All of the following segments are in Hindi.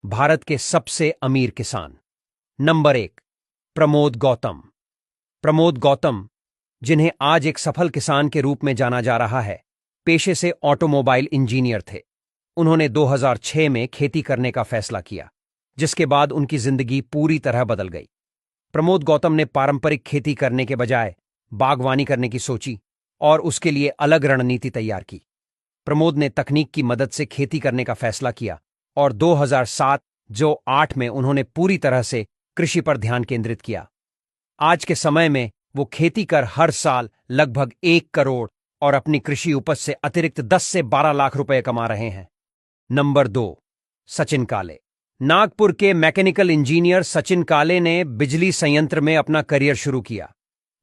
भारत के सबसे अमीर किसान। नंबर 1, प्रमोद गौतम। प्रमोद गौतम, जिन्हें आज एक सफल किसान के रूप में जाना जा रहा है, पेशे से ऑटोमोबाइल इंजीनियर थे। उन्होंने 2006 में खेती करने का फैसला किया, जिसके बाद उनकी जिंदगी पूरी तरह बदल गई। प्रमोद गौतम ने पारंपरिक खेती करने के बजाय बागवानी करने की सोची और उसके लिए अलग रणनीति तैयार की। प्रमोद ने तकनीक की मदद से खेती करने का फैसला किया और 2007-08 में उन्होंने पूरी तरह से कृषि पर ध्यान केंद्रित किया। आज के समय में वो खेती कर हर साल लगभग 1 करोड़ और अपनी कृषि उपज से अतिरिक्त 10 से 12 लाख रुपए कमा रहे हैं। नंबर 2, सचिन काले। नागपुर के मैकेनिकल इंजीनियर सचिन काले ने बिजली संयंत्र में अपना करियर शुरू किया,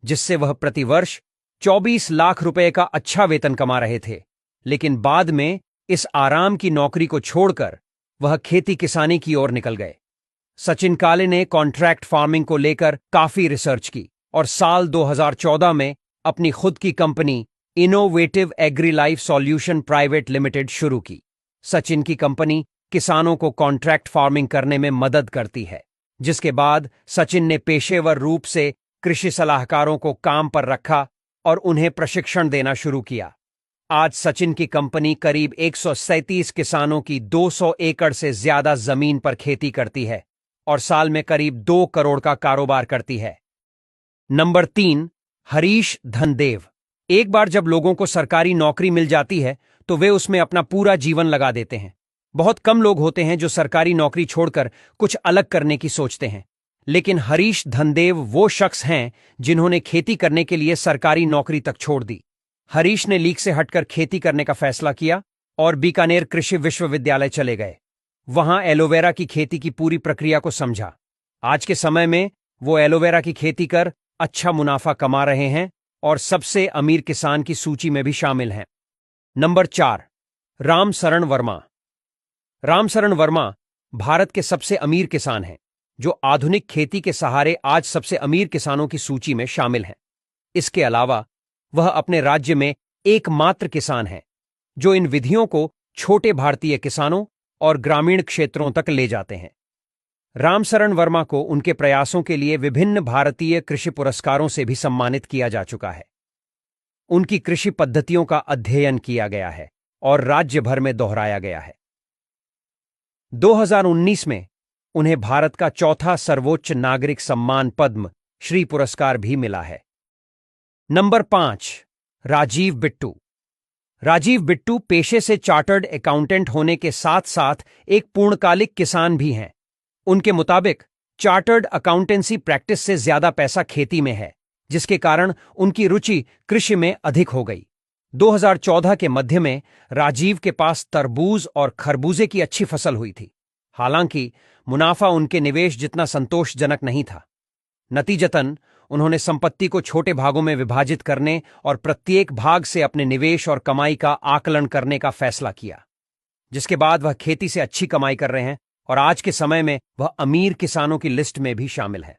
जिससे वह प्रतिवर्ष 24 लाख रुपए का अच्छा वेतन कमा रहे थे। लेकिन बाद में इस आराम की नौकरी को छोड़कर वह खेती किसानी की ओर निकल गए। सचिन काले ने कॉन्ट्रैक्ट फार्मिंग को लेकर काफी रिसर्च की और साल 2014 में अपनी खुद की company innovative agri life solution private limited शुरू की। सचिन की कंपनी किसानों को कॉन्ट्रैक्ट फार्मिंग करने में मदद करती है, जिसके बाद सचिन ने पेशेवर रूप से कृषि सलाहकारों को काम पर रखा और उन्हें प्रशिक्षण देना शुरू किया। आज सचिन की कंपनी करीब 137 किसानों की 200 एकड़ से ज्यादा जमीन पर खेती करती है और साल में करीब 2 करोड़ का कारोबार करती है। नंबर 3, हरीश धनदेव। एक बार जब लोगों को सरकारी नौकरी मिल जाती है तो वे उसमें अपना पूरा जीवन लगा देते हैं। बहुत कम लोग होते हैं जो सरकारी नौकरी छोड़कर कुछ अलग करने की सोचते हैं, लेकिन हरीश धनदेव वो शख्स हैं जिन्होंने खेती करने के लिए सरकारी नौकरी तक छोड़ दी। हरीश ने लीक से हटकर खेती करने का फैसला किया और बीकानेर कृषि विश्वविद्यालय चले गए। वहां एलोवेरा की खेती की पूरी प्रक्रिया को समझा। आज के समय में वो एलोवेरा की खेती कर अच्छा मुनाफा कमा रहे हैं और सबसे अमीर किसान की सूची में भी शामिल हैं। नंबर 4, रामशरण वर्मा। रामशरण वर्मा भारत के सबसे अमीर किसान हैं, जो आधुनिक खेती के सहारे आज सबसे अमीर किसानों की सूची में शामिल हैं। इसके अलावा वह अपने राज्य में एकमात्र किसान हैं जो इन विधियों को छोटे भारतीय किसानों और ग्रामीण क्षेत्रों तक ले जाते हैं। रामशरण वर्मा को उनके प्रयासों के लिए विभिन्न भारतीय कृषि पुरस्कारों से भी सम्मानित किया जा चुका है। उनकी कृषि पद्धतियों का अध्ययन किया गया है और राज्य भर में दोहराया गया है। 2019 में उन्हें भारत का चौथा सर्वोच्च नागरिक सम्मान पद्म श्री पुरस्कार भी मिला है। नंबर 5, राजीव बिट्टू। राजीव बिट्टू पेशे से चार्टर्ड अकाउंटेंट होने के साथ साथ एक पूर्णकालिक किसान भी हैं। उनके मुताबिक चार्टर्ड अकाउंटेंसी प्रैक्टिस से ज्यादा पैसा खेती में है, जिसके कारण उनकी रुचि कृषि में अधिक हो गई। 2014 के मध्य में राजीव के पास तरबूज और खरबूजे की अच्छी फसल हुई थी। हालांकि मुनाफा उनके निवेश जितना संतोषजनक नहीं था। नतीजतन उन्होंने संपत्ति को छोटे भागों में विभाजित करने और प्रत्येक भाग से अपने निवेश और कमाई का आकलन करने का फैसला किया, जिसके बाद वह खेती से अच्छी कमाई कर रहे हैं और आज के समय में वह अमीर किसानों की लिस्ट में भी शामिल है।